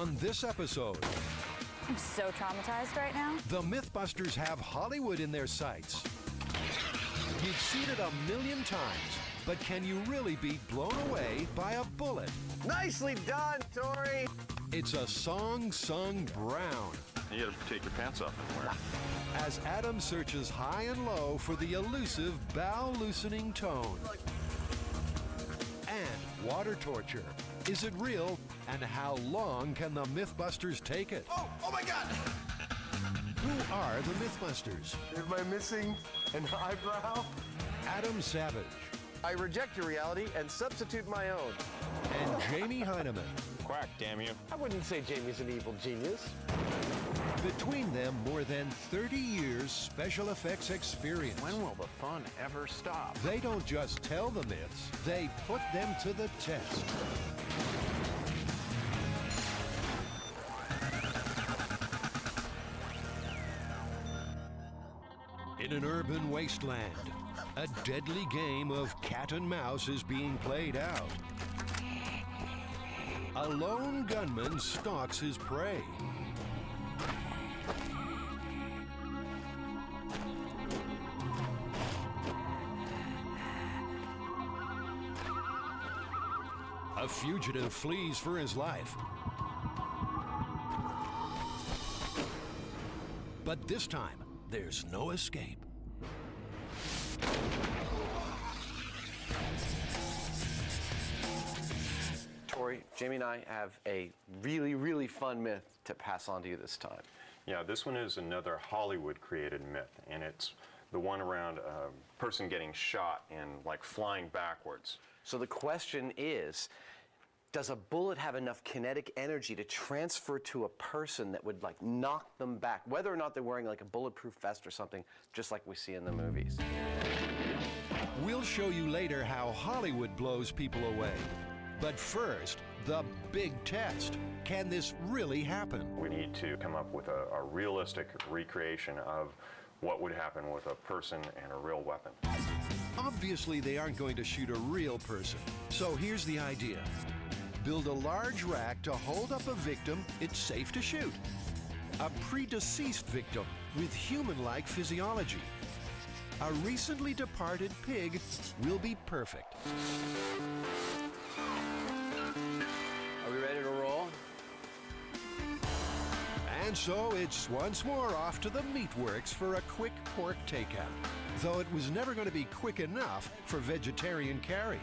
On this episode, I'm so traumatized right now. the Mythbusters have Hollywood in their sights. You've seen it a million times, but can you really be blown away by a bullet? Nicely done, Tori! It's a song sung brown. You gotta take your pants off and wear it. As Adam searches high and low for the elusive bow-loosening tone. And water torture. Is it real? And how long can the Mythbusters take it? Oh my God! Who are the Mythbusters? Am I missing an eyebrow? Adam Savage I reject your reality and substitute my own. and Jamie Heineman. Quack, damn you. I wouldn't say Jamie's an evil genius. Between them, more than 30 years special effects experience. When will the fun ever stop? They don't just tell the myths, they put them to the test. In an urban wasteland, a deadly game of cat and mouse is being played out. A lone gunman stalks his prey. A fugitive flees for his life. But this time, there's no escape. Tori, Jamie and I have a really, really fun myth to pass on to you this time. Yeah, this one is another Hollywood-created myth, and it's the one around a person getting shot and like flying backwards. So the question is, does a bullet have enough kinetic energy to transfer to a person that would like knock them back, whether or not they're wearing like a bulletproof vest or something, just like we see in the movies? We'll show you later how Hollywood blows people away. But first, the big test. Can this really happen? We need to come up with a realistic recreation of what would happen with a person and a real weapon. Obviously, they aren't going to shoot a real person. So here's the idea. Build a large rack to hold up a victim it's safe to shoot. A predeceased victim with human-like physiology. A recently departed pig will be perfect. Are we ready to roll? And so it's once more off to the meatworks for a quick pork takeout. Though it was never going to be quick enough for vegetarian Carrie.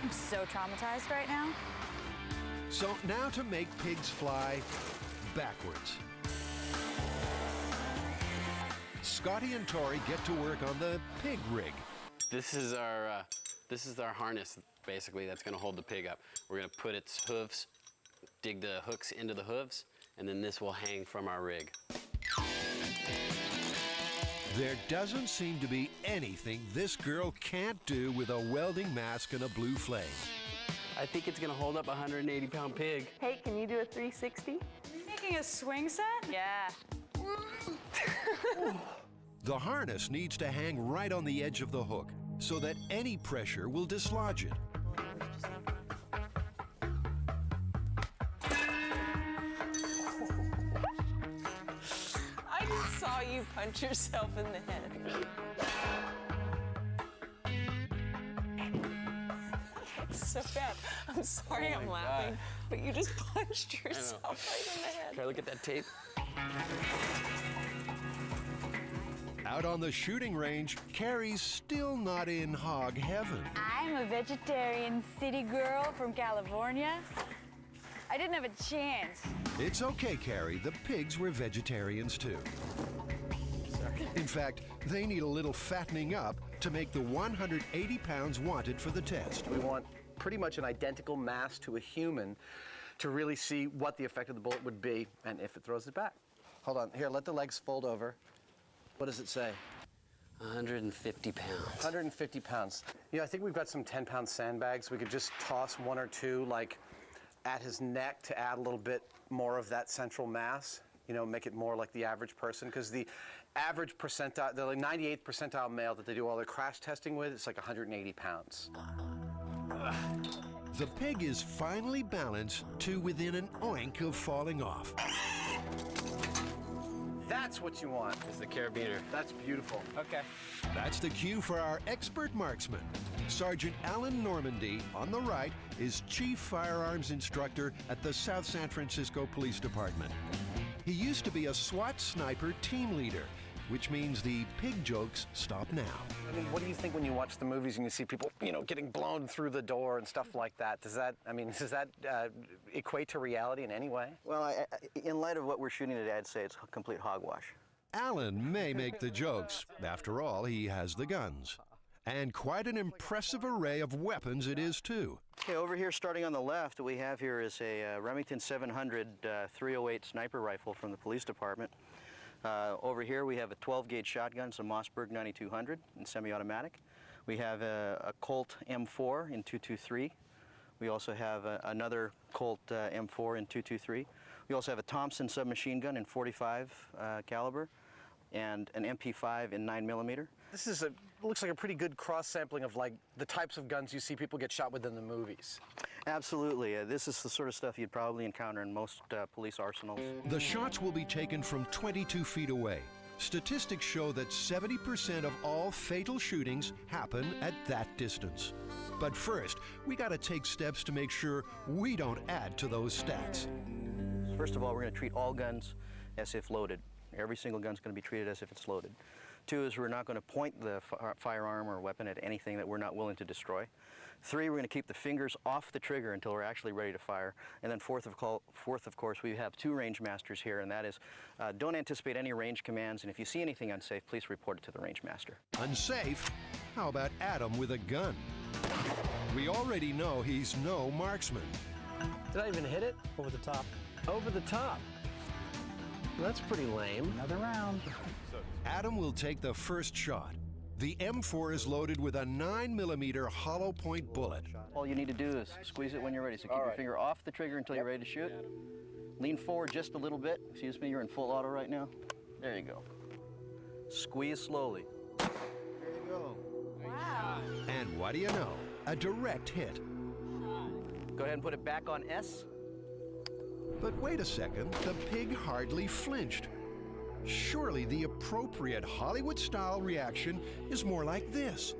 I'm so traumatized right now. So now to make pigs fly backwards. Scotty and Tori get to work on the pig rig. This is our harness, basically, that's gonna hold the pig up. We're gonna put its hooves, dig the hooks into the hooves, and then this will hang from our rig. There doesn't seem to be anything this girl can't do with a welding mask and a blue flame. I think it's gonna hold up a 180-pound pig. Hey, can you do a 360? Are you making a swing set? Yeah. The harness needs to hang right on the edge of the hook so that any pressure will dislodge it. I just saw you punch yourself in the head. So bad. I'm sorry I'm laughing, but you just punched yourself right in the head. Can I look at that tape? Out on the shooting range, Carrie's still not in hog heaven. I'm a vegetarian city girl from California. I didn't have a chance. It's okay, Carrie. The pigs were vegetarians too. In fact, they need a little fattening up to make the 180 pounds wanted for the test. We want pretty much an identical mass to a human to really see what the effect of the bullet would be and if it throws it back. Hold on, here, let the legs fold over. What does it say? 150 pounds. 150 pounds. You know, I think we've got some 10-pound sandbags. We could just toss one or two, like, at his neck to add a little bit more of that central mass. You know, make it more like the average person, because the average percentile, the like 98th percentile male that they do all their crash testing with, it's like 180 pounds. The pig is finally balanced to within an oink of falling off. That's what you want. It's the carabiner. That's beautiful. Okay. That's the cue for our expert marksman. Sergeant Alan Normandy, on the right, is Chief Firearms Instructor at the South San Francisco Police Department. He used to be a SWAT sniper team leader, which means the pig jokes stop now. I mean, what do you think when you watch the movies and you see people, you know, getting blown through the door and stuff like that? Does that equate to reality in any way? Well, in light of what we're shooting today, I'd say it's complete hogwash. Alan may make the jokes. After all, he has the guns. And quite an impressive array of weapons it is, too. Okay, over here, starting on the left, what we have here is a Remington 700 308 sniper rifle from the police department. Over here, we have a 12-gauge shotgun, it's a Mossberg 9200 in semi-automatic. We have a Colt M4 in .223. We also have another Colt M4 in .223. We also have a Thompson submachine gun in .45 caliber, and an MP5 in 9mm. This is looks like a pretty good cross-sampling of like the types of guns you see people get shot with in the movies. Absolutely. This is the sort of stuff you'd probably encounter in most police arsenals. The shots will be taken from 22 feet away. Statistics show that 70% of all fatal shootings happen at that distance. But first, we gotta take steps to make sure we don't add to those stats. First of all, we're going to treat all guns as if loaded. Every single gun's going to be treated as if it's loaded. Two is we're not going to point the firearm or weapon at anything that we're not willing to destroy. Three, we're going to keep the fingers off the trigger until we're actually ready to fire. And then fourth, of course, we have two range masters here, and that is don't anticipate any range commands, and if you see anything unsafe, please report it to the range master. Unsafe? How about Adam with a gun? We already know he's no marksman. Did I even hit it? Over the top. Over the top. That's pretty lame. Another round. Adam will take the first shot. The M4 is loaded with a 9mm hollow point bullet. All you need to do is squeeze it when you're ready. So keep your finger off the trigger until you're ready to shoot. Lean forward just a little bit. Excuse me, you're in full auto right now. There you go. Squeeze slowly. There you go. Wow. And what do you know? A direct hit. Go ahead and put it back on S. But wait a second, the pig hardly flinched. Surely the appropriate Hollywood-style reaction is more like this.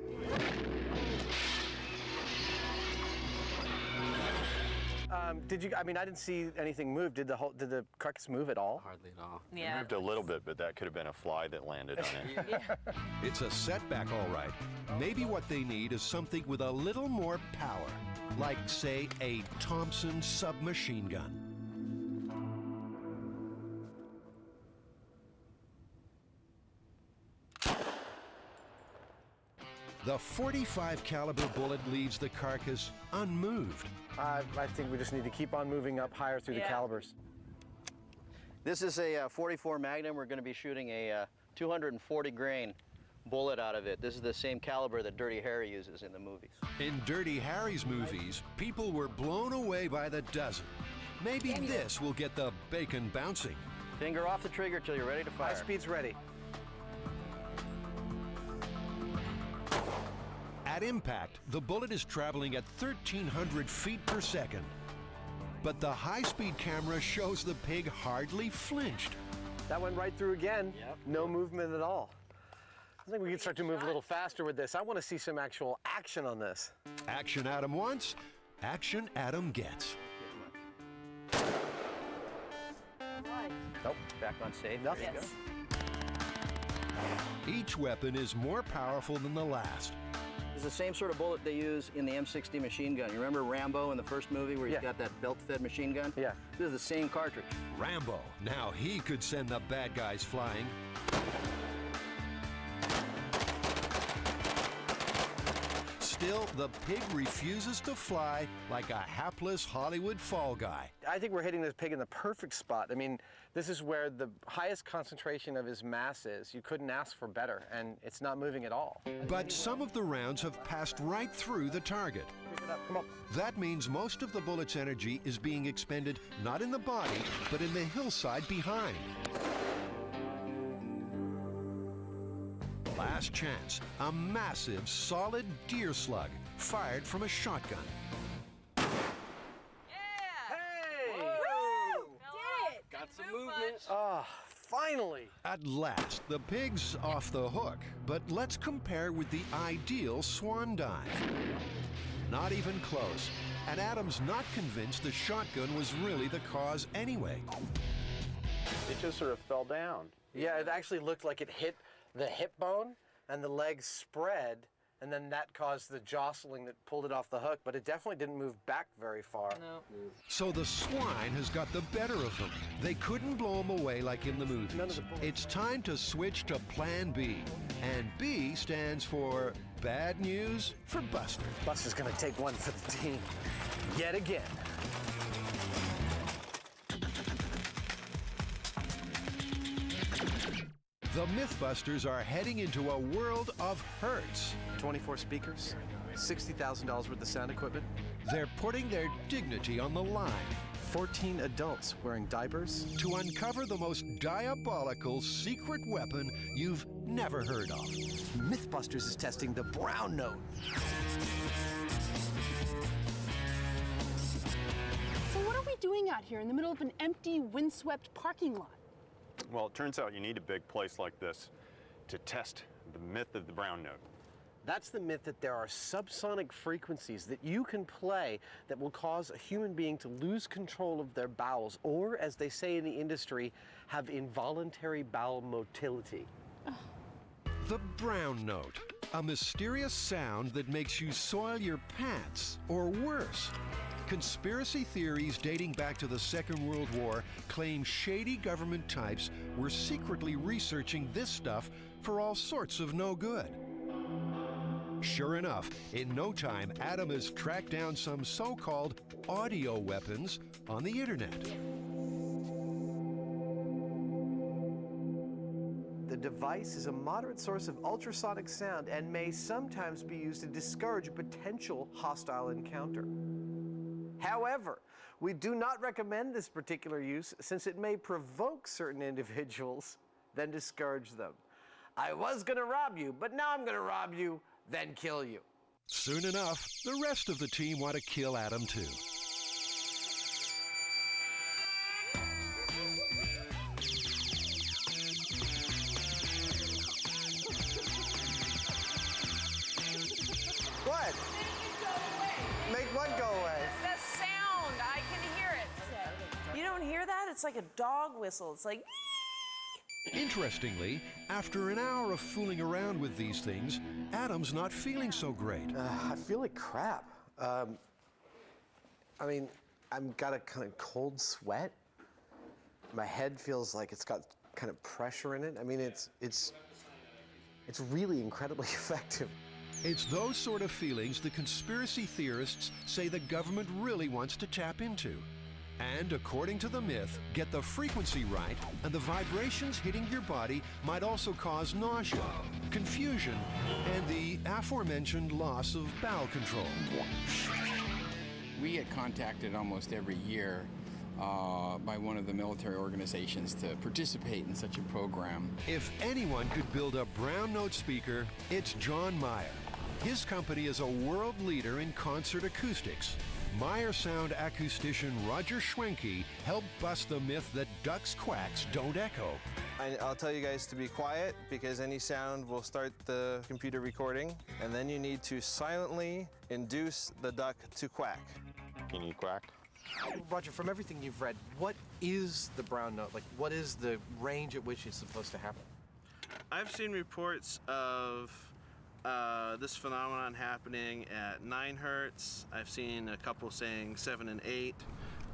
I mean, I didn't see anything move. Did the carcass move at all? Hardly at all. It moved a little bit, but that could have been a fly that landed on it. It's a setback, all right. Maybe what they need is something with a little more power, like, say, a Thompson submachine gun. The .45 caliber bullet leaves the carcass unmoved. I think we just need to keep on moving up higher through the calibers. This is a 44 Magnum. We're going to be shooting a 240 grain bullet out of it. This is the same caliber that Dirty Harry uses in the movies. In Dirty Harry's movies, people were blown away by the dozen. Maybe this will get the bacon bouncing. Finger off the trigger till you're ready to fire. High speed's ready. At impact, the bullet is traveling at 1,300 feet per second. But the high-speed camera shows the pig hardly flinched. That went right through again. Yep. No movement at all. I think we can start to move a little faster with this. I want to see some actual action on this. Action Adam wants, action Adam gets. Nope, back on save. Nothing. There you go. Each weapon is more powerful than the last. It's the same sort of bullet they use in the M60 machine gun. You remember Rambo in the first movie where he's got that belt-fed machine gun? Yeah. This is the same cartridge. Rambo, now he could send the bad guys flying. Still, the pig refuses to fly like a hapless Hollywood fall guy. I think we're hitting this pig in the perfect spot. I mean, this is where the highest concentration of his mass is. You couldn't ask for better, and it's not moving at all. But some of the rounds have passed right through the target. Come on. That means most of the bullet's energy is being expended not in the body, but in the hillside behind. Last chance, a massive, solid deer slug fired from a shotgun. finally! At last, the pig's off the hook. But let's compare with the ideal swan dive. Not even close. And Adam's not convinced the shotgun was really the cause anyway. It just sort of fell down. Yeah, it actually looked like it hit the hip bone and the legs spread, and then that caused the jostling that pulled it off the hook, but it definitely didn't move back very far. No. So the swine has got the better of them. They couldn't blow him away like in the movies. None of the bullets. It's time to switch to Plan B. And B stands for bad news for Buster. Buster's gonna take one for the team. Yet again. The Mythbusters are heading into a world of hurts. 24 speakers, $60,000 worth of sound equipment, They're putting their dignity on the line 14 adults wearing diapers. to uncover the most diabolical secret weapon you've never heard of. Mythbusters is testing the brown note. So what are we doing out here in the middle of an empty, windswept parking lot? Well, it turns out you need a big place like this to test the myth of the brown note. That's the myth that there are subsonic frequencies that you can play that will cause a human being to lose control of their bowels, or as they say in the industry, have involuntary bowel motility. The brown note, a mysterious sound that makes you soil your pants, or worse. Conspiracy theories dating back to the Second World War claim shady government types were secretly researching this stuff for all sorts of no good. Sure enough, in no time, Adam has tracked down some so-called audio weapons on the internet. The device is a moderate source of ultrasonic sound and may sometimes be used to discourage a potential hostile encounter. However, we do not recommend this particular use since it may provoke certain individuals, then discourage them. I was gonna rob you, but now I'm gonna rob you, then kill you. Soon enough, the rest of the team want to kill Adam too. What? Make what go away? The sound, I can hear it. You don't hear that? It's like a dog whistle. It's like. Interestingly, after an hour of fooling around with these things, Adam's not feeling so great. I feel like crap. I mean, I've got a kind of cold sweat. My head feels like it's got kind of pressure in it. I mean, it's really incredibly effective. It's those sort of feelings the conspiracy theorists say the government really wants to tap into. And according to the myth, get the frequency right, and the vibrations hitting your body might also cause nausea, confusion, and the aforementioned loss of bowel control. We get contacted almost every year by one of the military organizations to participate in such a program. If anyone could build a brown note speaker, it's John Meyer. His company is a world leader in concert acoustics. Meyer sound acoustician Roger Schwenke helped bust the myth that ducks' quacks don't echo. I'll tell you guys to be quiet because any sound will start the computer recording, and then you need to silently induce the duck to quack. Can you quack? Roger, from everything you've read, what is the brown note? Like, what is the range at which it's supposed to happen? I've seen reports of this phenomenon happening at 9 hertz. I've seen a couple saying 7 and 8.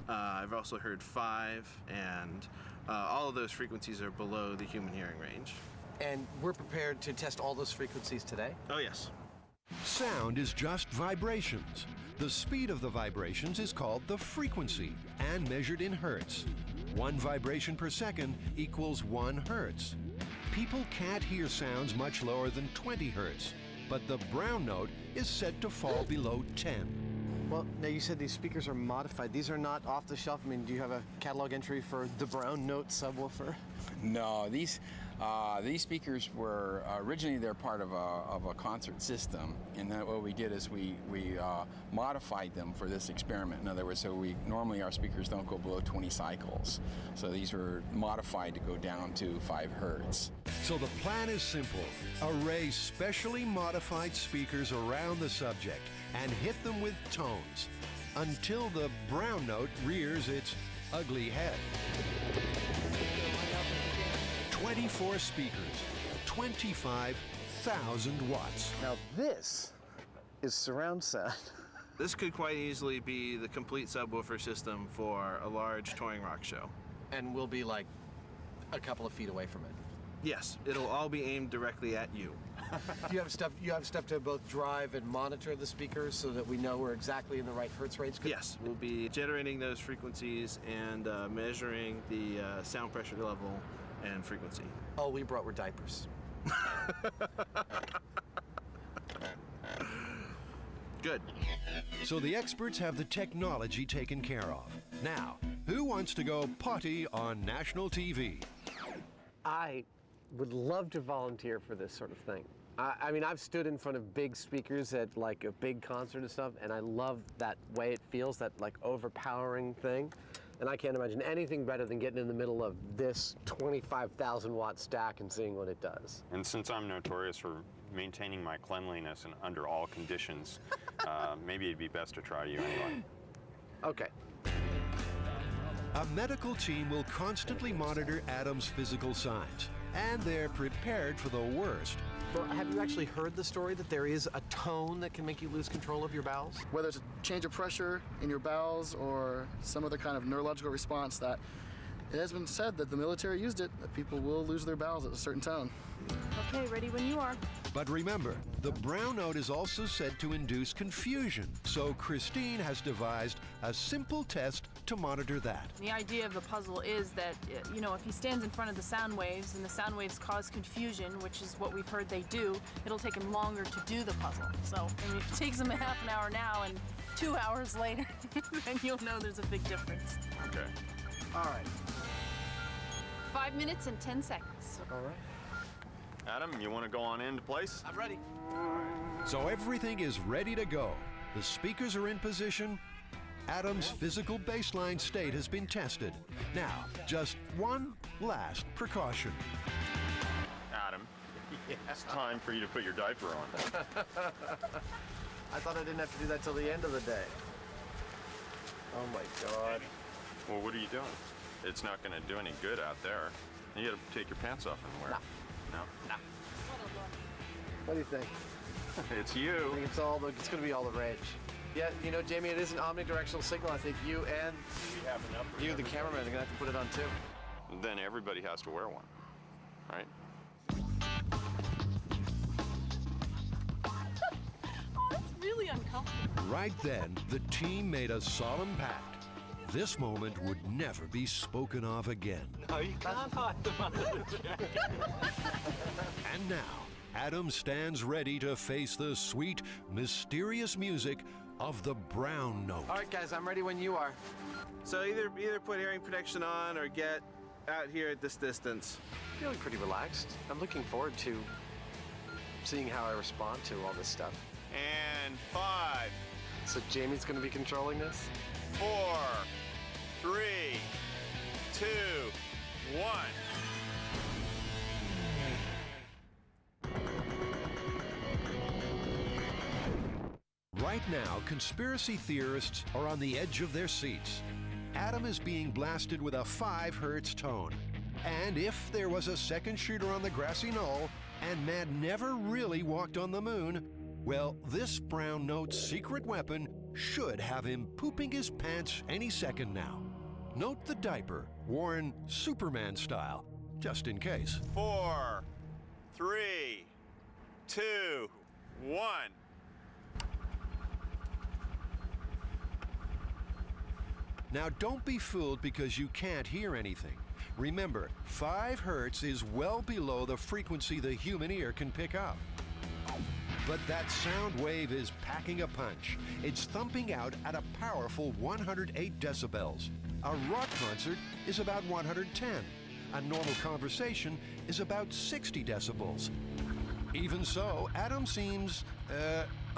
I've also heard 5, and all of those frequencies are below the human hearing range. And we're prepared to test all those frequencies today? Oh, yes. Sound is just vibrations. The speed of the vibrations is called the frequency and measured in hertz. 1 vibration per second equals 1 hertz. People can't hear sounds much lower than 20 hertz, but the brown note is said to fall below 10. Well, now you said these speakers are modified. These are not off the shelf. I mean, do you have a catalog entry for the brown note subwoofer? No, these These speakers were originally they're part of a concert system, and then what we did is we modified them for this experiment. In other words, so normally our speakers don't go below 20 cycles, so these were modified to go down to 5 hertz. So the plan is simple. Array specially modified speakers around the subject and hit them with tones until the brown note rears its ugly head. 24 speakers, 25,000 watts. Now this is surround sound. This could quite easily be the complete subwoofer system for a large touring rock show. And we'll be like a couple of feet away from it. Yes, it'll all be aimed directly at you. Do you have stuff to both drive and monitor the speakers so that we know we're exactly in the right hertz range? Yes, we'll be generating those frequencies and measuring the sound pressure level and frequency. All we brought were diapers. Good. So the experts have the technology taken care of. Now, who wants to go potty on national TV? I would love to volunteer for this sort of thing. I mean, I've stood in front of big speakers at like a big concert and stuff, and I love that way it feels, that like overpowering thing. And I can't imagine anything better than getting in the middle of this 25,000 watt stack and seeing what it does. And since I'm notorious for maintaining my cleanliness and under all conditions, maybe it'd be best to try you anyway. Okay. A medical team will constantly monitor Adam's physical signs, and they're prepared for the worst. Well, have you actually heard the story that there is a tone that can make you lose control of your bowels? Whether it's a change of pressure in your bowels or some other kind of neurological response, that it has been said that the military used it, that people will lose their bowels at a certain tone. Okay, ready when you are. But remember, the brown note is also said to induce confusion, so Christine has devised a simple test to monitor that. The idea of the puzzle is that, you know, if he stands in front of the sound waves and the sound waves cause confusion, which is what we've heard they do, it'll take him longer to do the puzzle. So, I mean, if it takes him a half an hour now and 2 hours later, then you'll know there's a big difference. Okay. All right. 5 minutes and 10 seconds. All right. Adam, you want to go on into place? I'm ready. So everything is ready to go. The speakers are in position. Adam's physical baseline state has been tested. Now, just one last precaution. Adam, it's time for you to put your diaper on. I thought I didn't have to do that till the end of the day. Oh my God. Well, what are you doing? It's not going to do any good out there. You got to take your pants off and wear. No. What do you think? It's you. I think it's going to be all the rage. Yeah, you know, Jamie, it is an omnidirectional signal. I think you and you, the cameraman, are going to have to put it on too. Then everybody has to wear one, right? Oh, that's really uncomfortable. Right then, the team made a solemn pact. This moment would never be spoken of again. No, you can't hide them under the jacket. And now, Adam stands ready to face the sweet, mysterious music of the brown note. All right, guys, I'm ready when you are. So either put hearing protection on or get out here at this distance. Feeling pretty relaxed. I'm looking forward to seeing how I respond to all this stuff. And 5, So Jamie's going to be controlling this? 4, 3, 2, 1. Right now, conspiracy theorists are on the edge of their seats. Adam is being blasted with a 5 hertz tone. And if there was a second shooter on the grassy knoll, and man never really walked on the moon, well, this brown note's secret weapon should have him pooping his pants any second now. Note the diaper, worn Superman style, just in case. 4, 3, 2, 1. Now, don't be fooled because you can't hear anything. Remember, 5 hertz is well below the frequency the human ear can pick up. But that sound wave is packing a punch. It's thumping out at a powerful 108 decibels. A rock concert is about 110. A normal conversation is about 60 decibels. Even so, Adam seems,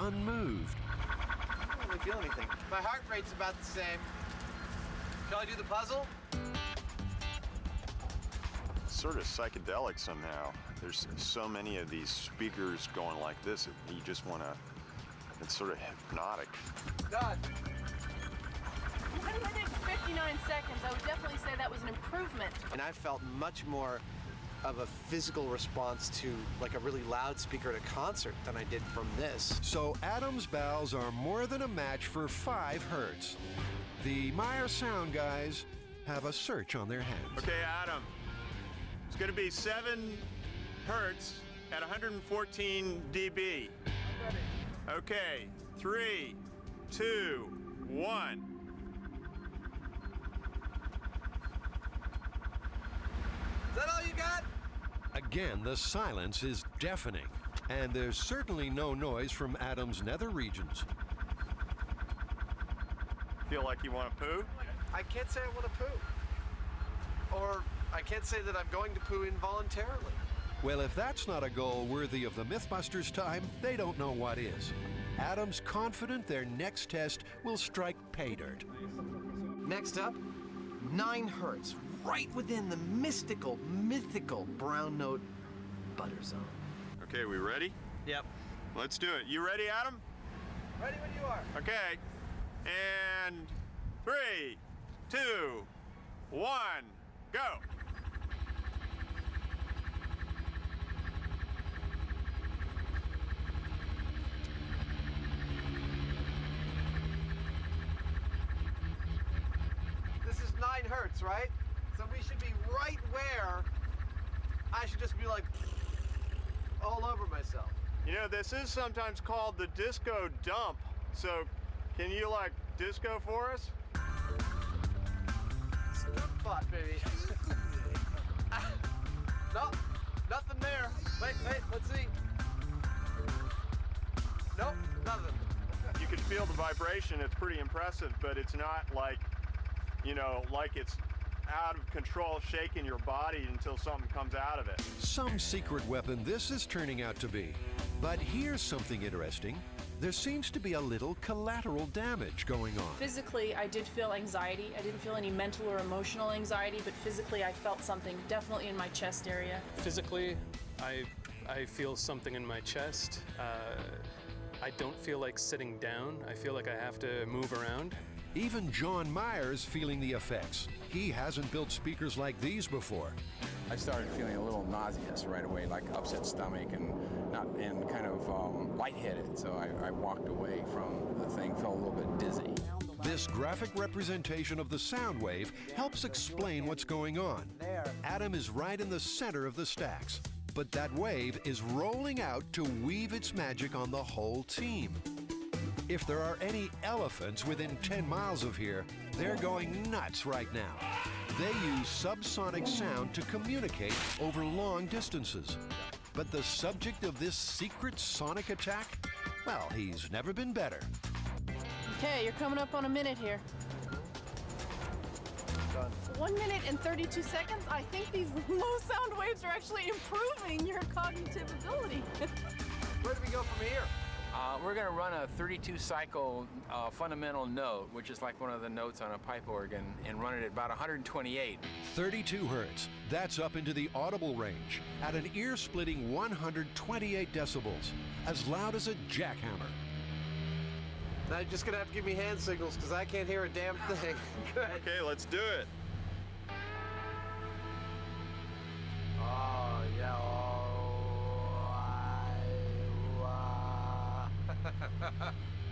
unmoved. I don't really feel anything. My heart rate's about the same. Shall I do the puzzle? It's sort of psychedelic somehow. There's so many of these speakers going like this, you just want to, it's sort of hypnotic. Done. 1 minute and 59 seconds. I would definitely say that was an improvement. And I felt much more of a physical response to like a really loud speaker at a concert than I did from this. So Adam's bells are more than a match for 5 hertz. The Meyer Sound guys have a search on their hands. Okay, Adam, it's going to be 7 hertz at 114 dB. Okay, 3, 2, 1. Is that all you got? Again, the silence is deafening, and there's certainly no noise from Adam's nether regions. Feel like you want to poo? I can't say I want to poo. Or I can't say that I'm going to poo involuntarily. Well, if that's not a goal worthy of the Mythbusters' time, they don't know what is. Adam's confident their next test will strike pay dirt. Next up, 9 hertz, right within the mythical brown note butter zone. Okay, we ready? Yep. Let's do it. You ready, Adam? Ready when you are. Okay. And 3, 2, 1, go. This is 9 hertz, right? So we should be right where I should just be like all over myself. You know, this is sometimes called the disco dump. So can you like disco for us? Spot, baby. No, nothing there. Wait, let's see. Nope, nothing. You can feel the vibration. It's pretty impressive, but it's not like, you know, like it's out of control shaking your body until something comes out of it. Some secret weapon this is turning out to be. But here's something interesting. There seems to be a little collateral damage going on. Physically, I did feel anxiety. I didn't feel any mental or emotional anxiety, but physically I felt something, definitely in my chest area. Physically, I feel something in my chest. I don't feel like sitting down. I feel like I have to move around. Even John Myers feeling the effects. He hasn't built speakers like these before. I started feeling a little nauseous right away, like upset stomach and kind of lightheaded. So I walked away from the thing, felt a little bit dizzy. This graphic representation of the sound wave helps explain what's going on. Adam is right in the center of the stacks, but that wave is rolling out to weave its magic on the whole team. If there are any elephants within 10 miles of here, they're going nuts right now. They use subsonic sound to communicate over long distances. But the subject of this secret sonic attack? Well, he's never been better. Okay, you're coming up on a minute here. Done. 1 minute and 32 seconds. I think these low sound waves are actually improving your cognitive ability. Where do we go from here? We're going to run a 32 cycle fundamental note, which is like one of the notes on a pipe organ, and run it at about 128. 32 hertz. That's up into the audible range at an ear-splitting 128 decibels, as loud as a jackhammer. Now you're just gonna have to give me hand signals because I can't hear a damn thing. Okay, let's do it. Oh, yeah.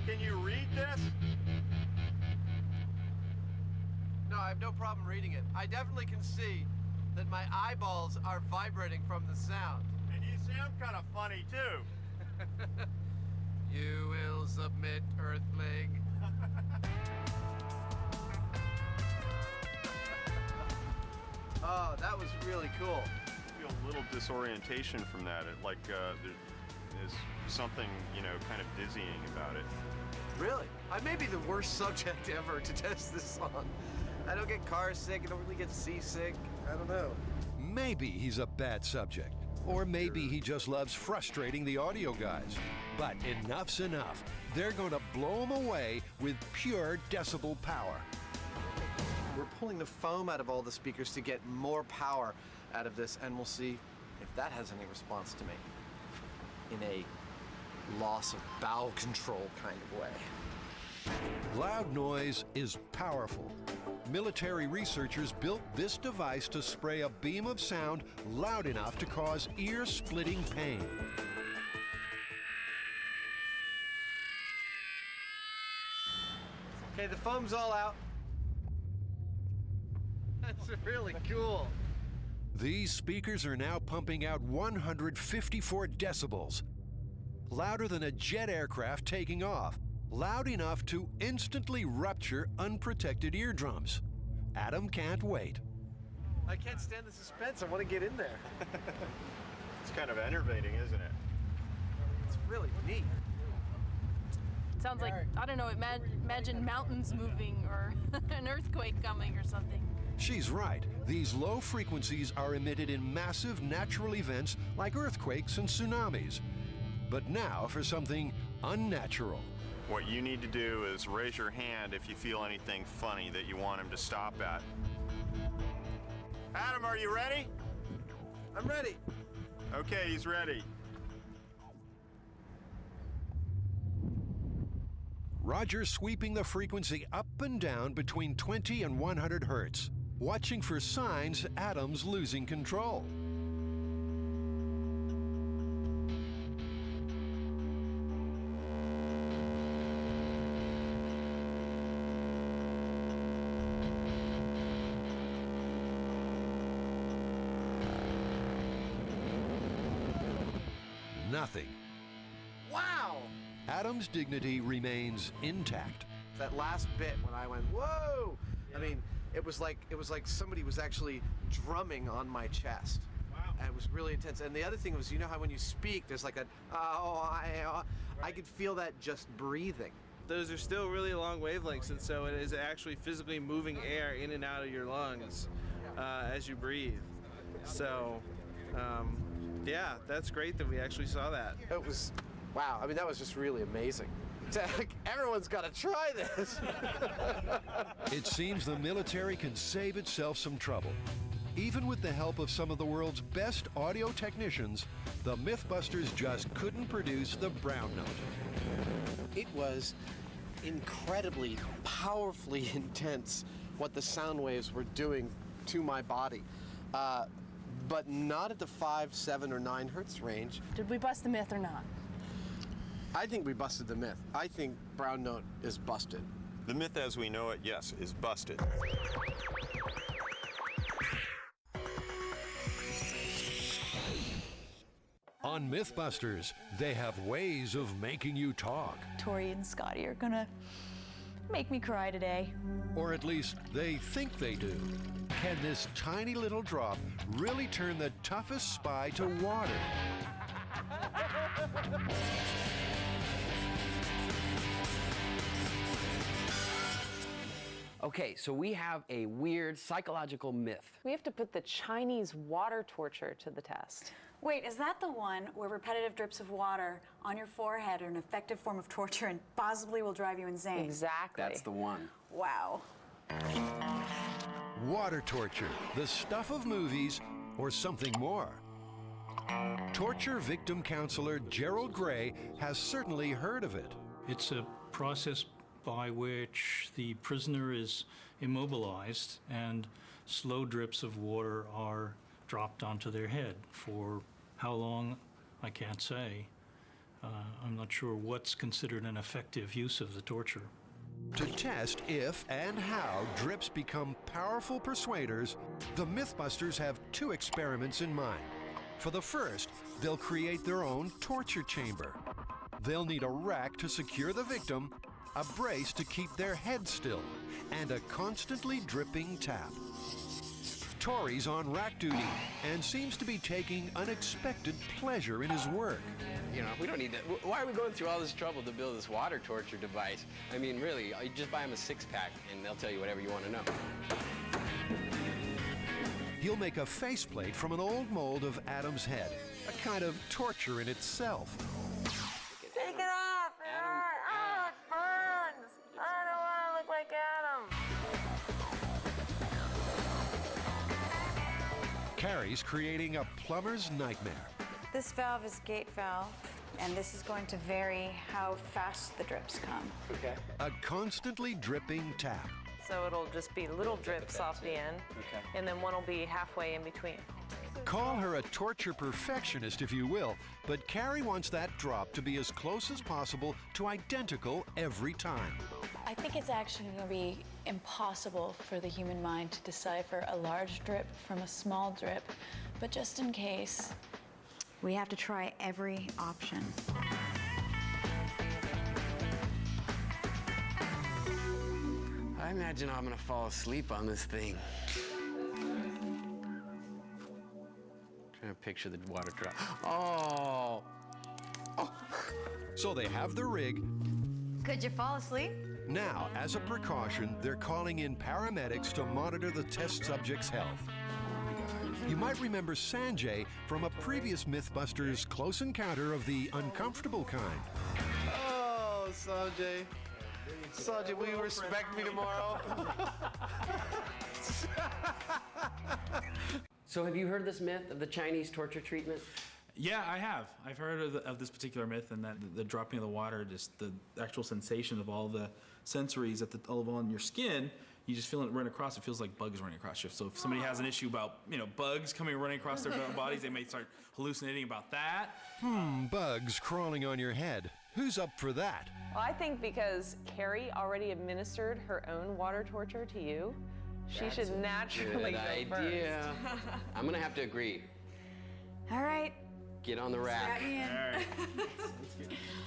Can you read this? No, I have no problem reading it. I definitely can see that my eyeballs are vibrating from the sound. And you sound kind of funny too. You will submit, Earthling. Oh, that was really cool. I feel a little disorientation from that. There's something, you know, kind of dizzying about it. Really? I may be the worst subject ever to test this on. I don't get car sick, I don't really get seasick. I don't know. Maybe he's a bad subject, or maybe he just loves frustrating the audio guys. But enough's enough. They're going to blow him away with pure decibel power. We're pulling the foam out of all the speakers to get more power out of this, and we'll see if that has any response to me in a loss of bowel control kind of way. Loud noise is powerful. Military researchers built this device to spray a beam of sound loud enough to cause ear-splitting pain. Okay, the foam's all out. That's really cool. These speakers are now pumping out 154 decibels, louder than a jet aircraft taking off, loud enough to instantly rupture unprotected eardrums. Adam can't wait. I can't stand the suspense. I want to get in there. It's kind of enervating, isn't it? It's really neat. Sounds like, I don't know, imagine mountains moving or an earthquake coming or something. She's right. These low frequencies are emitted in massive natural events like earthquakes and tsunamis. But now for something unnatural. What you need to do is raise your hand if you feel anything funny that you want him to stop at. Adam, are you ready? I'm ready. Okay, he's ready. Roger's sweeping the frequency up and down between 20 and 100 hertz, watching for signs Adam's losing control. Nothing. Wow! Adam's dignity remains intact. That last bit when I went, whoa! I mean, it was like somebody was actually drumming on my chest. Wow. And it was really intense. And the other thing was, you know how when you speak, there's like a, I could feel that just breathing. Those are still really long wavelengths, and so it is actually physically moving air in and out of your lungs as you breathe. So, yeah, that's great that we actually saw that. It was, wow, I mean, that was just really amazing. Everyone's got to try this. It seems the military can save itself some trouble. Even with the help of some of the world's best audio technicians, the Mythbusters just couldn't produce the brown note. It was incredibly, powerfully intense what the sound waves were doing to my body. But not at the 5, 7, or 9 hertz range. Did we bust the myth or not? I think we busted the myth. I think brown note is busted. The myth as we know it, yes, is busted. On Mythbusters, they have ways of making you talk. Tori and Scotty are gonna make me cry today. Or at least they think they do. Can this tiny little drop really turn the toughest spy to water? Okay, so we have a weird psychological myth. We have to put the Chinese water torture to the test. Wait, is that the one where repetitive drips of water on your forehead are an effective form of torture and possibly will drive you insane? Exactly. That's the one. Wow. Water torture, the stuff of movies, or something more? Torture victim counselor Gerald Gray has certainly heard of it. It's a process by which the prisoner is immobilized and slow drips of water are dropped onto their head. For how long, I can't say. I'm not sure what's considered an effective use of the torture. To test if and how drips become powerful persuaders, the Mythbusters have 2 experiments in mind. For the first, they'll create their own torture chamber. They'll need a rack to secure the victim, a brace to keep their head still, and a constantly dripping tap. Tori's on rack duty and seems to be taking unexpected pleasure in his work. You know, we don't need that. Why are we going through all this trouble to build this water torture device? I mean, really, you just buy them a 6-pack and they'll tell you whatever you want to know. He'll make a faceplate from an old mold of Adam's head, a kind of torture in itself. Take it off! Oh, it burns! I don't want to look like Adam. Carrie's creating a plumber's nightmare. This valve is gate valve, and this is going to vary how fast the drips come. Okay. A constantly dripping tap. So it'll just be little drips off the end, and then one will be halfway in between. Call her a torture perfectionist if you will, but Carrie wants that drop to be as close as possible to identical every time. I think it's actually going to be impossible for the human mind to decipher a large drip from a small drip, but just in case, we have to try every option. I imagine I'm gonna fall asleep on this thing. Trying to picture the water drop. Oh! So they have the rig. Could you fall asleep? Now, as a precaution, they're calling in paramedics to monitor the test subject's health. You might remember Sanjay from a previous Mythbusters Close Encounter of the Uncomfortable Kind. Oh, Sanjay. Sanjay, will you respect me tomorrow? So have you heard this myth of the Chinese torture treatment? Yeah, I have. I've heard of this particular myth, and that the dropping of the water, just the actual sensation of all the sensories all on your skin, you just feel it run across. It feels like bugs running across you. So if somebody has an issue about, bugs running across their bodies, they may start hallucinating about that. Bugs crawling on your head. Who's up for that? Well, I think because Carrie already administered her own water torture to you, she should naturally Good go idea. first. I'm gonna have to agree. All right. Get on the rack. Strap me in.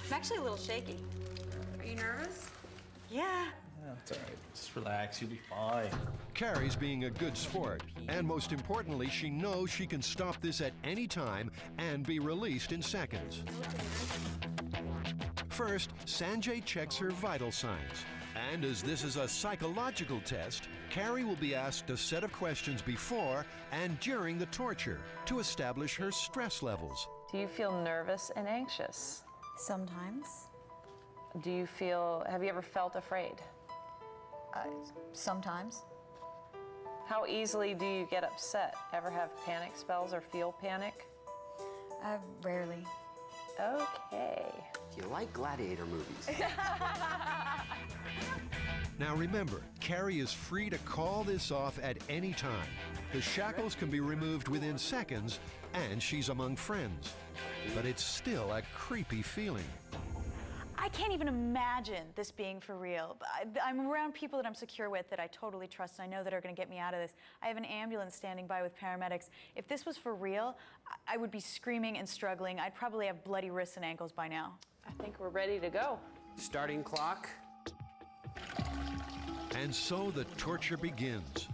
I'm actually a little shaky. Are you nervous? Yeah. That's all right. Just relax. You'll be fine. Carrie's being a good sport, and most importantly, she knows she can stop this at any time and be released in seconds. First, Sanjay checks her vital signs. And as this is a psychological test, Carrie will be asked a set of questions before and during the torture to establish her stress levels. Do you feel nervous and anxious? Sometimes. Have you ever felt afraid? Sometimes. How easily do you get upset? Ever have panic spells or feel panic? Rarely. Okay. Do you like gladiator movies? Now remember, Carrie is free to call this off at any time. The shackles can be removed within seconds, and she's among friends. But it's still a creepy feeling. I can't even imagine this being for real. I'm around people that I'm secure with, that I totally trust, and I know that are going to get me out of this. I have an ambulance standing by with paramedics. If this was for real, I would be screaming and struggling. I'd probably have bloody wrists and ankles by now. I think we're ready to go. Starting clock. And so the torture begins.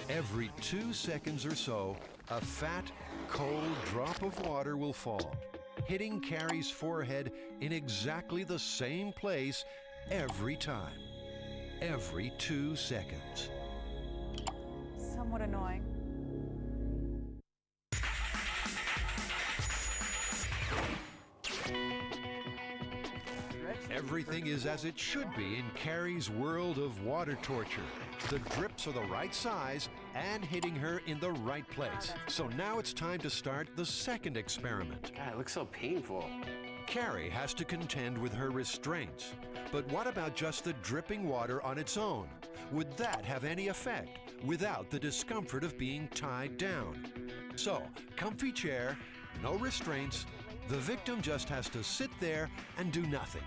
Every 2 seconds or so, a fat, cold drop of water will fall, hitting Carrie's forehead in exactly the same place every time. Every 2 seconds. Somewhat annoying. Everything is as it should be in Carrie's world of water torture. The drips are the right size and hitting her in the right place. So now it's time to start the second experiment. God, it looks so painful. Carrie has to contend with her restraints. But what about just the dripping water on its own? Would that have any effect without the discomfort of being tied down? So, comfy chair, no restraints. The victim just has to sit there and do nothing.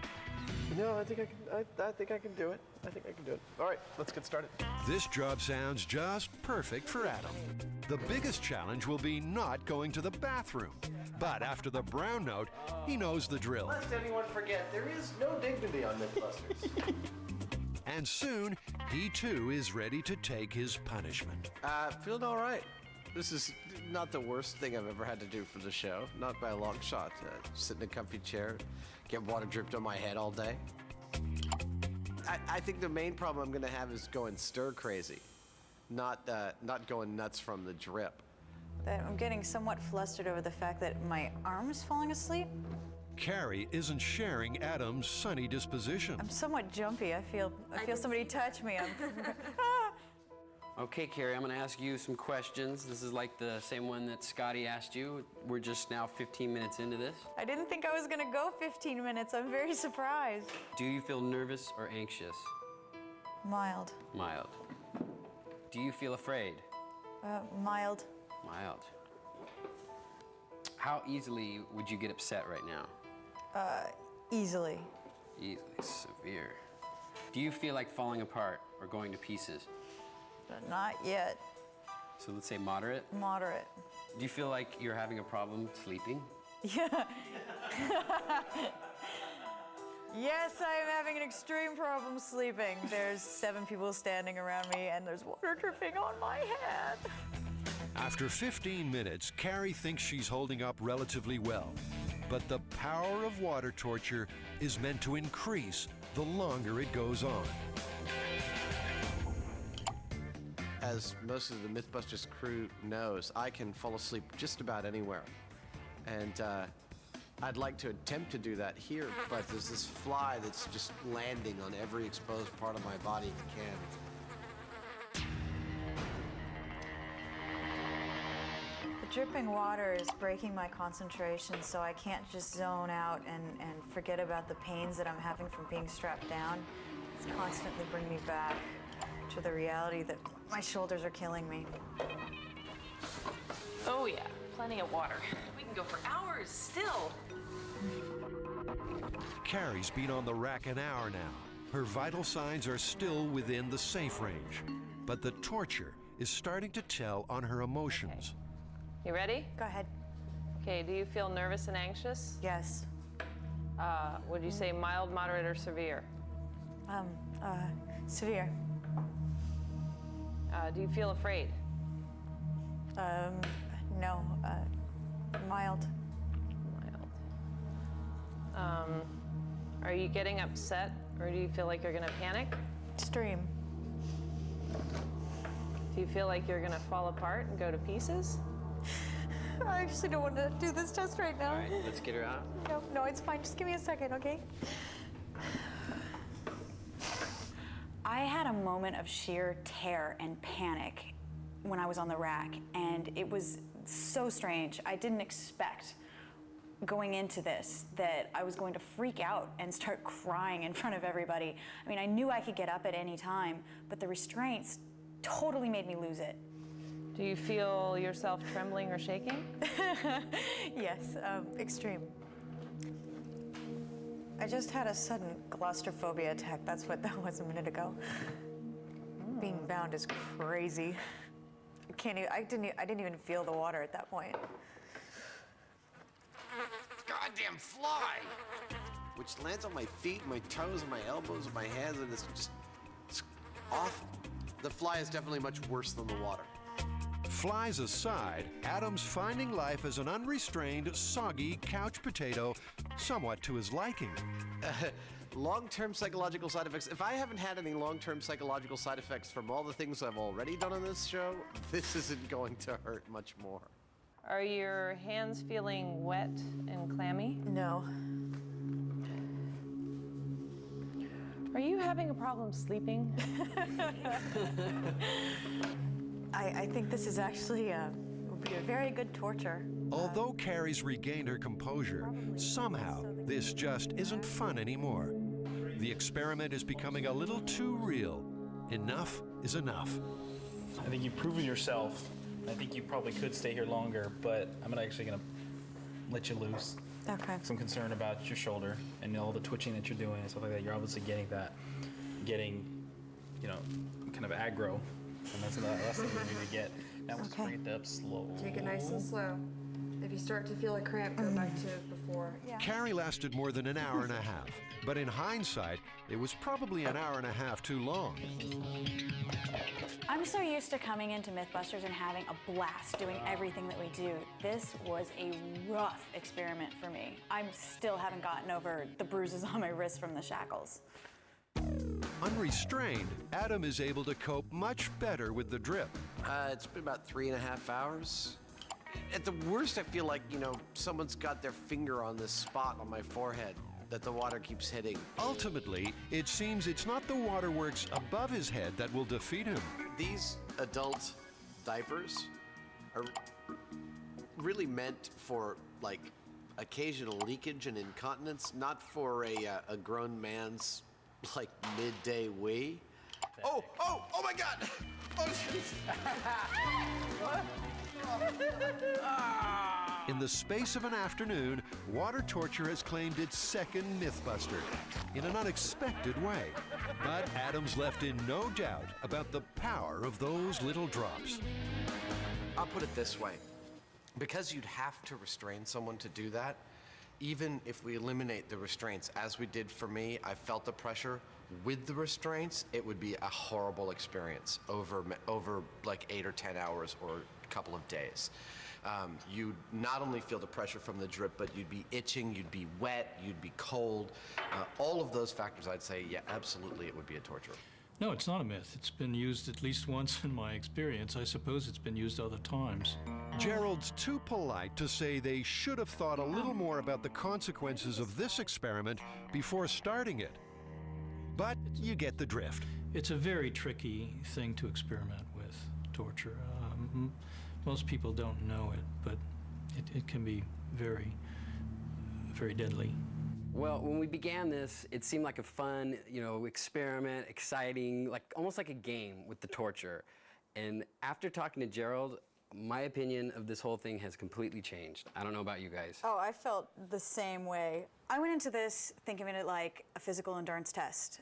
No, I think I can do it. I think I can do it. All right, let's get started. This job sounds just perfect for Adam. The biggest challenge will be not going to the bathroom. But after the brown note, he knows the drill. Lest anyone forget, there is no dignity on Mythbusters. And soon, he too is ready to take his punishment. Feeling all right. This is not the worst thing I've ever had to do for the show. Not by a long shot. Sit in a comfy chair, get water dripped on my head all day. I think the main problem I'm going to have is going stir crazy, not going nuts from the drip. I'm getting somewhat flustered over the fact that my arm's falling asleep. Carrie isn't sharing Adam's sunny disposition. I'm somewhat jumpy. I feel somebody touch me. Okay, Carrie, I'm going to ask you some questions. This is like the same one that Scotty asked you. We're just now 15 minutes into this. I didn't think I was going to go 15 minutes. I'm very surprised. Do you feel nervous or anxious? Mild. Mild. Do you feel afraid? Mild. Mild. How easily would you get upset right now? Easily. Easily. Severe. Do you feel like falling apart or going to pieces? Not yet. So let's say moderate? Moderate. Do you feel like you're having a problem sleeping? Yeah. Yes, I am having an extreme problem sleeping. There's 7 people standing around me and there's water dripping on my head. After 15 minutes, Carrie thinks she's holding up relatively well. But the power of water torture is meant to increase the longer it goes on. As most of the Mythbusters crew knows, I can fall asleep just about anywhere. And I'd like to attempt to do that here, but there's this fly that's just landing on every exposed part of my body it can. The dripping water is breaking my concentration, so I can't just zone out and forget about the pains that I'm having from being strapped down. It's constantly bringing me back to the reality that my shoulders are killing me. Oh yeah, plenty of water. We can go for hours still. Carrie's been on the rack an hour now. Her vital signs are still within the safe range, but the torture is starting to tell on her emotions. You ready? Go ahead. Okay, do you feel nervous and anxious? Yes. Would you say mild, moderate, or severe? Severe. Do you feel afraid? No. Mild. Mild. Are you getting upset, or do you feel like you're gonna panic? Extreme. Do you feel like you're gonna fall apart and go to pieces? I actually don't want to do this test right now. All right, let's get her out. No, it's fine. Just give me a second, okay? I had a moment of sheer terror and panic when I was on the rack, and it was so strange. I didn't expect going into this that I was going to freak out and start crying in front of everybody. I mean, I knew I could get up at any time, but the restraints totally made me lose it. Do you feel yourself trembling or shaking? Yes, extreme. I just had a sudden claustrophobia attack. That's what that was a minute ago. Being bound is crazy. I didn't even feel the water at that point. Goddamn fly! Which lands on my feet, my toes, and my elbows, and my hands, and it's awful. The fly is definitely much worse than the water. Flies aside, Adam's finding life as an unrestrained, soggy couch potato somewhat to his liking. Long-term psychological side effects. If I haven't had any long-term psychological side effects from all the things I've already done on this show, this isn't going to hurt much more. Are your hands feeling wet and clammy? No. Are you having a problem sleeping? I think this is actually will be a very good torture. Although Carrie's regained her composure, somehow this just isn't fun anymore. The experiment is becoming a little too real. Enough is enough. I think you've proven yourself. I think you probably could stay here longer, but I'm actually gonna let you loose. Okay. Some concern about your shoulder and all the twitching that you're doing and stuff like that. You're obviously getting, you know, kind of aggro, and that's the last thing we need to get. Now let's bring it up slow. Take it nice and slow. If you start to feel a cramp, go back to before. Yeah. Carrie lasted more than an hour and a half, but in hindsight, it was probably an hour and a half too long. I'm so used to coming into Mythbusters and having a blast doing everything that we do. This was a rough experiment for me. I still haven't gotten over the bruises on my wrist from the shackles. Unrestrained, Adam is able to cope much better with the drip. It's been about 3.5 hours. At the worst, I feel like, someone's got their finger on this spot on my forehead that the water keeps hitting. Ultimately, it seems it's not the waterworks above his head that will defeat him. These adult diapers are really meant for, occasional leakage and incontinence, not for a grown man's, midday wee. Oh my God! Oh, In the space of an afternoon, water torture has claimed its second Mythbuster in an unexpected way. But Adam's left in no doubt about the power of those little drops. I'll put it this way. Because you'd have to restrain someone to do that, even if we eliminate the restraints, as we did for me, I felt the pressure. With the restraints, it would be a horrible experience over 8 or 10 hours or a couple of days. You'd not only feel the pressure from the drip, but you'd be itching, you'd be wet, you'd be cold. All of those factors, I'd say, yeah, absolutely, it would be a torture. No, it's not a myth. It's been used at least once in my experience. I suppose it's been used other times. Gerald's too polite to say they should have thought a little more about the consequences of this experiment before starting it. But you get the drift. It's a very tricky thing to experiment with, torture. Most people don't know it, but it can be very, very deadly. Well, when we began this, it seemed like a fun, experiment, exciting, almost like a game with the torture. And after talking to Gerald, my opinion of this whole thing has completely changed. I don't know about you guys. Oh, I felt the same way. I went into this thinking of it like a physical endurance test,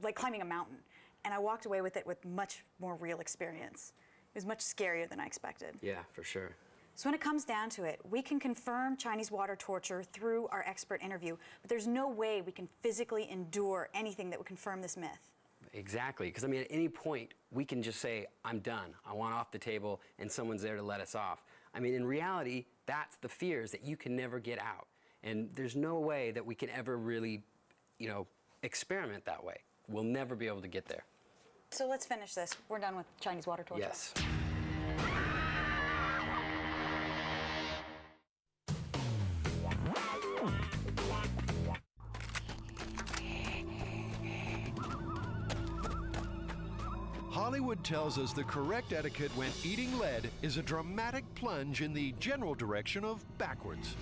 like climbing a mountain. And I walked away with it with much more real experience. It was much scarier than I expected. Yeah, for sure. So when it comes down to it, we can confirm Chinese water torture through our expert interview, but there's no way we can physically endure anything that would confirm this myth. Exactly, because at any point, we can just say, I'm done, I want off the table, and someone's there to let us off. In reality, that's the fears that you can never get out. And there's no way that we can ever really, experiment that way. We'll never be able to get there. So let's finish this. We're done with Chinese water torture. Yes. Hollywood tells us the correct etiquette when eating lead is a dramatic plunge in the general direction of backwards.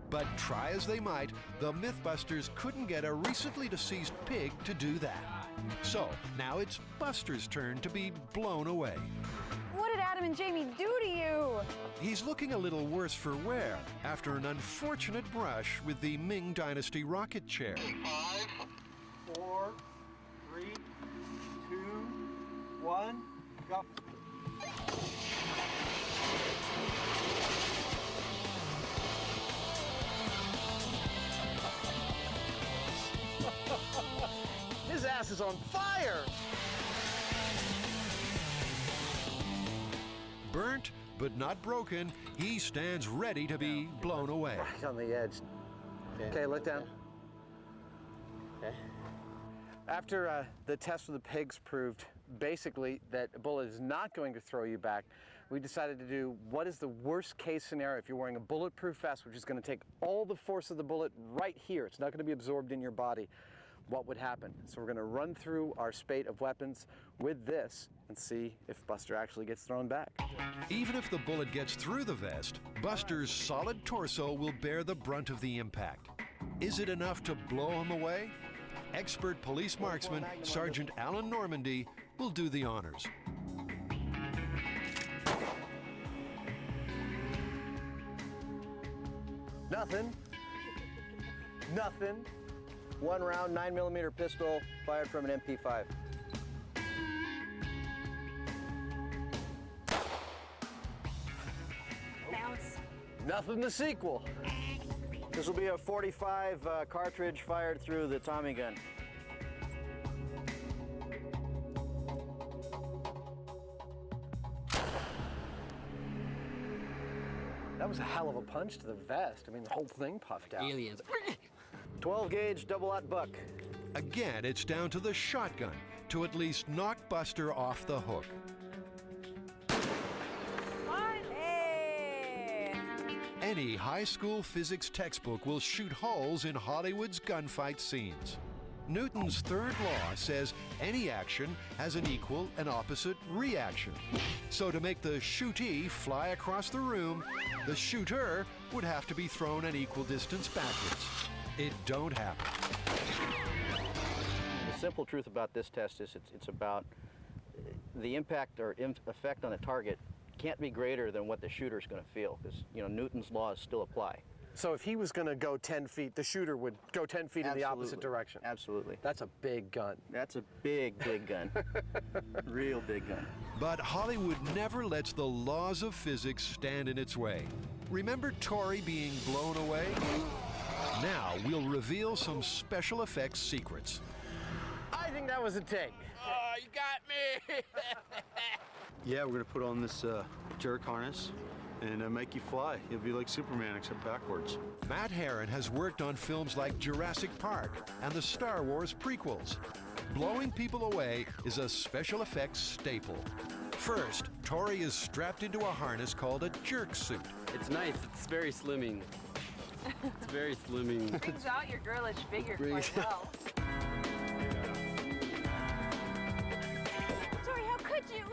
But try as they might, the Mythbusters couldn't get a recently deceased pig to do that. So now it's Buster's turn to be blown away. What did Adam and Jamie do to you? He's looking a little worse for wear after an unfortunate brush with the Ming Dynasty rocket chair. 5, 4, 3, 2, 1, go. His ass is on fire! Burnt, but not broken, he stands ready to be blown away. Right on the edge. Okay, look down. Okay. After the test with the pigs proved basically that a bullet is not going to throw you back, we decided to do what is the worst case scenario if you're wearing a bulletproof vest, which is going to take all the force of the bullet right here. It's not going to be absorbed in your body. What would happen? So we're going to run through our spate of weapons with this and see if Buster actually gets thrown back. Even if the bullet gets through the vest, Buster's solid torso will bear the brunt of the impact. Is it enough to blow him away? Expert police marksman Sergeant Alan Normandy will do the honors. Nothing. Nothing. 1 round 9mm pistol fired from an MP5. Bounce. Nothing the sequel. This will be a 45 cartridge fired through the Tommy gun. That was a hell of a punch to the vest. I mean, the whole thing puffed out. Aliens. 12 gauge double-aught buck. Again, it's down to the shotgun to at least knock Buster off the hook. Any high school physics textbook will shoot holes in Hollywood's gunfight scenes. Newton's third law says any action has an equal and opposite reaction. So to make the shootee fly across the room, the shooter would have to be thrown an equal distance backwards. It don't happen. The simple truth about this test is it's about the impact or effect on the target can't be greater than what the shooter's going to feel, because Newton's laws still apply. So if he was going to go 10 feet, the shooter would go 10 feet in the opposite direction. Absolutely. That's a big gun. That's a big, big gun. Real big gun. But Hollywood never lets the laws of physics stand in its way. Remember Tori being blown away? Now we'll reveal some special effects secrets. I think that was a take. Oh, you got me! Yeah, we're gonna put on this jerk harness and make you fly. You'll be like Superman, except backwards. Matt Herron has worked on films like Jurassic Park and the Star Wars prequels. Blowing people away is a special effects staple. First, Tori is strapped into a harness called a jerk suit. It's nice. It's very slimming. It's very slimming. Brings out your girlish figure quite well. Tori, how could you?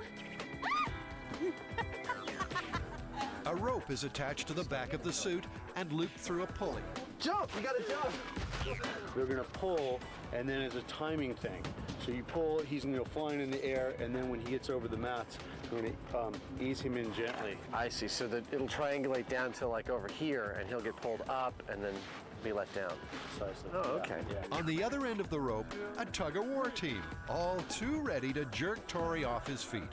A rope is attached to the back of the suit and looped through a pulley. Jump! You gotta jump! We're gonna pull, and then it's a timing thing. So you pull, he's gonna go flying in the air, and then when he gets over the mats, we're gonna ease him in gently. I see, so that it'll triangulate down to like over here, and he'll get pulled up and then be let down. Oh, okay. Yeah. On the other end of the rope, a tug-of-war team, all too ready to jerk Tori off his feet.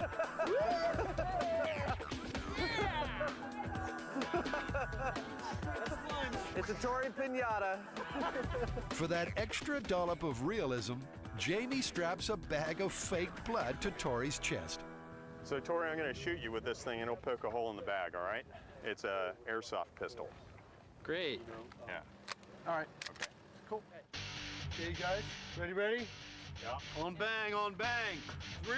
It's a Tori pinata. For that extra dollop of realism, Jamie straps a bag of fake blood to Tori's chest. So Tori, I'm going to shoot you with this thing and it'll poke a hole in the bag, all right? It's a airsoft pistol. Great. Yeah. All right. Okay. Cool. Okay, you guys, ready? Yeah. On bang, on bang. 3,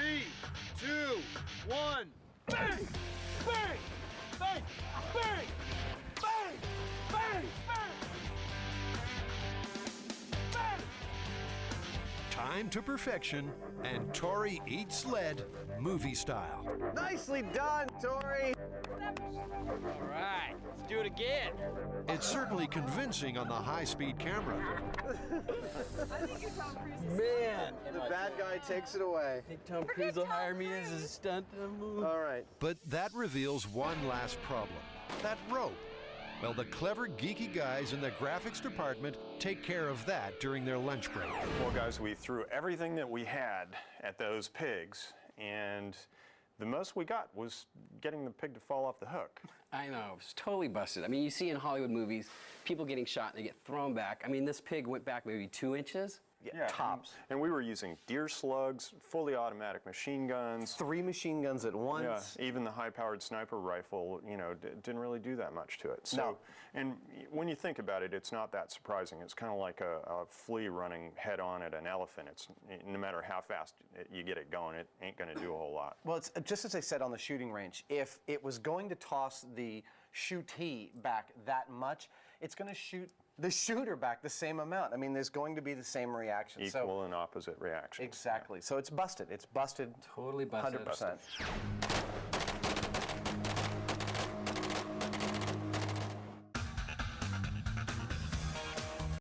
2, 1. Bang! Bang! Bang! Bang! Bang! Bang! Bang! Time to perfection, and Tori eats lead, movie style. Nicely done, Tori. All right, let's do it again. It's certainly convincing on the high-speed camera. Man, the bad guy takes it away. I think Tom Cruise will hire me as a stunt. All right. But that reveals one last problem, that rope. Well, the clever, geeky guys in the graphics department take care of that during their lunch break. Well, guys, we threw everything that we had at those pigs, and the most we got was getting the pig to fall off the hook. I know, it was totally busted. I mean, you see in Hollywood movies, people getting shot and they get thrown back. I mean, this pig went back maybe 2 inches. Yeah, tops. And we were using deer slugs, fully automatic machine guns. 3 machine guns at once. Yeah, even the high-powered sniper rifle, didn't really do that much to it. So, No. And when you think about it, it's not that surprising. It's kind of like a flea running head-on at an elephant. It's no matter how fast you get it going, it ain't going to do a whole lot. Well, it's just as I said on the shooting range, if it was going to toss the shootee back that much, it's going to shoot the shooter back the same amount. I mean, there's going to be the same reaction. Equal and opposite reaction. Exactly. So it's busted. It's busted. Totally busted. 100%.